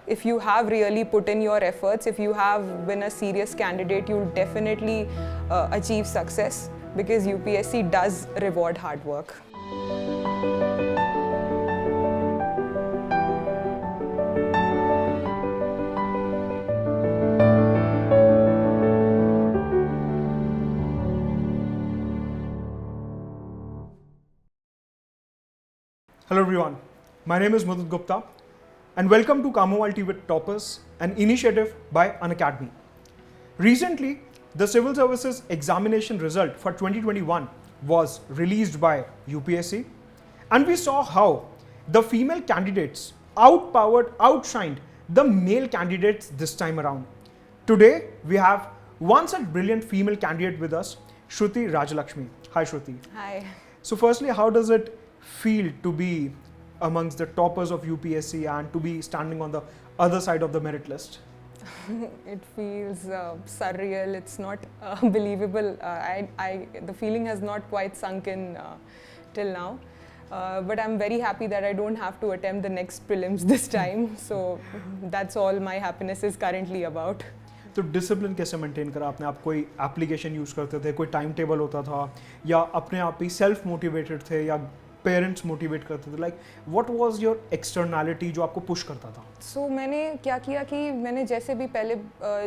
if you have really put in your efforts, if you have been a serious candidate, you'll definitely achieve success, because UPSC does reward hard work. Hello everyone, my name is Mudit Gupta and welcome to Kamovalti with Toppers, an initiative by Unacademy. Recently, the Civil Services Examination result for 2021 was released by UPSC, and we saw how the female candidates outshined the male candidates this time around. Today, we have one such brilliant female candidate with us, Shruti Rajalakshmi. Hi Shruti. Hi. So firstly, how does it feel to be amongst the toppers of UPSC and to be standing on the other side of the merit list? It feels surreal. It's not believable. The feeling has not quite sunk in till now. But I'm very happy that I don't have to attempt the next prelims this time. So that's all my happiness is currently about. तो discipline कैसे maintain करा आपने? आप कोई application use करते थे, कोई time table होता था, या अपने आप ही सेल्फ मोटिवेटेड थे, या पेरेंट्स मोटिवेट करते थे? Like what was your externality जो आपको पुश करता था? सो मैंने क्या किया कि मैंने जैसे भी पहले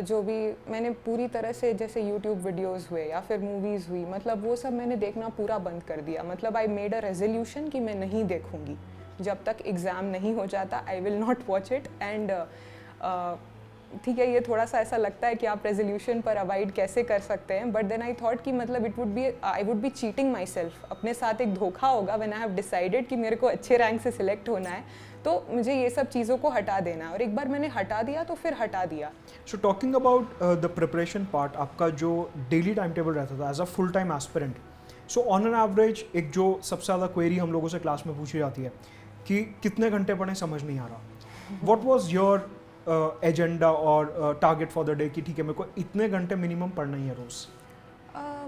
जो भी मैंने पूरी तरह से जैसे यूट्यूब वीडियोस हुए या फिर मूवीज़ हुई, मतलब वो सब मैंने देखना पूरा बंद कर दिया. मतलब आई मेड अ रेजोल्यूशन कि मैं नहीं देखूंगी जब तक एग्ज़ाम नहीं हो जाता. I will not watch it. And ठीक है, ये थोड़ा सा ऐसा लगता है कि आप रेजोल्यूशन पर अवॉइड कैसे कर सकते हैं, बट देन आई थॉट कि मतलब I would be cheating my self. अपने साथ एक धोखा होगा व्हेन आई हैव डिसाइडेड कि मेरे को अच्छे रैंक से सिलेक्ट होना है, तो मुझे ये सब चीज़ों को हटा देना है. और एक बार मैंने हटा दिया तो फिर हटा दिया. So talking about the preparation part, आपका जो डेली टाइम टेबल रहता था as a full time aspirant, so on an average एक जो सबसे ज़्यादा क्वेरी हम लोगों से क्लास में पूछी जाती है कि कितने घंटे पढ़ें, समझ नहीं आ रहा. व्हाट वाज योर एजेंडा और टारगेट फॉर द डे कि ठीक है मेरे को इतने घंटे मिनिमम पढ़ना ही है रोज़?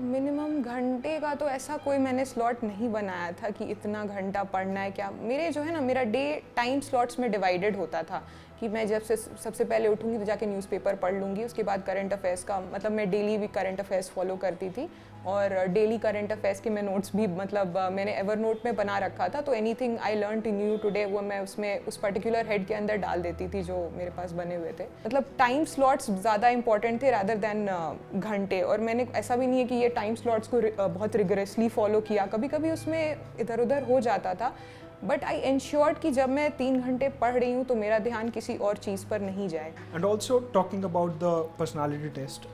मिनिमम घंटे का तो ऐसा कोई मैंने स्लॉट नहीं बनाया था कि इतना घंटा पढ़ना है. क्या मेरे जो है ना, मेरा डे टाइम स्लॉट्स में डिवाइडेड होता था कि मैं जब से सबसे पहले उठूंगी तो जाके न्यूज़पेपर पढ़ लूँगी. उसके बाद करंट अफेयर्स का, मतलब मैं डेली भी करंट अफेयर्स फॉलो करती थी, और डेली करंट अफेयर्स के मैं नोट्स भी मतलब मैंने एवर नोट में बना रखा था. तो anything I learn in new today वो मैं उसमें उस पर्टिकुलर हेड के अंदर डाल देती थी जो मेरे पास बने हुए थे. मतलब टाइम स्लॉट्स ज़्यादा इंपॉर्टेंट थे रादर दैन घंटे. और मैंने ऐसा भी नहीं है कि ये टाइम स्लॉट्स को बहुत रिगरेसली फॉलो किया. कभी कभी उसमें इधर उधर हो जाता था, बट आई एंश्योर्ड कि जब मैं 3 घंटे पढ़ रही हूँ तो मेरा ध्यान किसी और चीज़ पर नहीं जाए. And also talking about the personality test,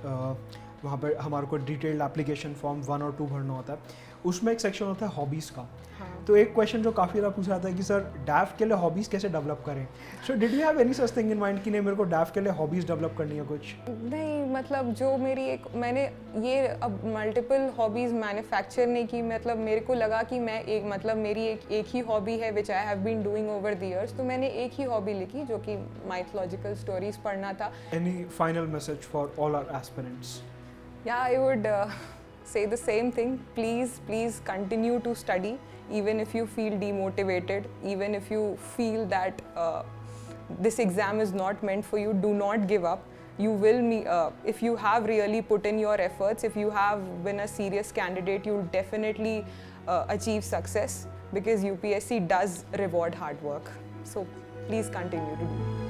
वहाँ पर हमारे को डिटेल्ड एप्लीकेशन फॉर्म 1 और 2 भरना होता है. उसमें एक सेक्शन होता है हॉबीज़ का. हाँ. तो एक क्वेश्चन जो काफ़ी ज़्यादा पूछा जाता है कि सर डैफ के लिए हॉबीज़ कैसे डेवलप करें? So did you have any such thing in mind कि नहीं मेरे को डैफ के लिए हॉबीज़ डेवलप करनी है कुछ? नहीं, मतलब जो मेरी मैंने ये अब मल्टीपल हॉबीज़ मैन्युफैक्चर नहीं की. मतलब मेरे को लगा कि मैं मेरी एक ही हॉबी है which I have been doing over the years. तो मैंने एक ही हॉबी लिखी जो कि माइथोलॉजिकल स्टोरीज पढ़ना था. Any final message for all our aspirants? Yeah, I would say the same thing. Please continue to study, even if you feel demotivated, even if you feel that this exam is not meant for you. Do not give up. You will if you have really put in your efforts, if you have been a serious candidate, you'll definitely achieve success, because UPSC does reward hard work. So please continue to do it.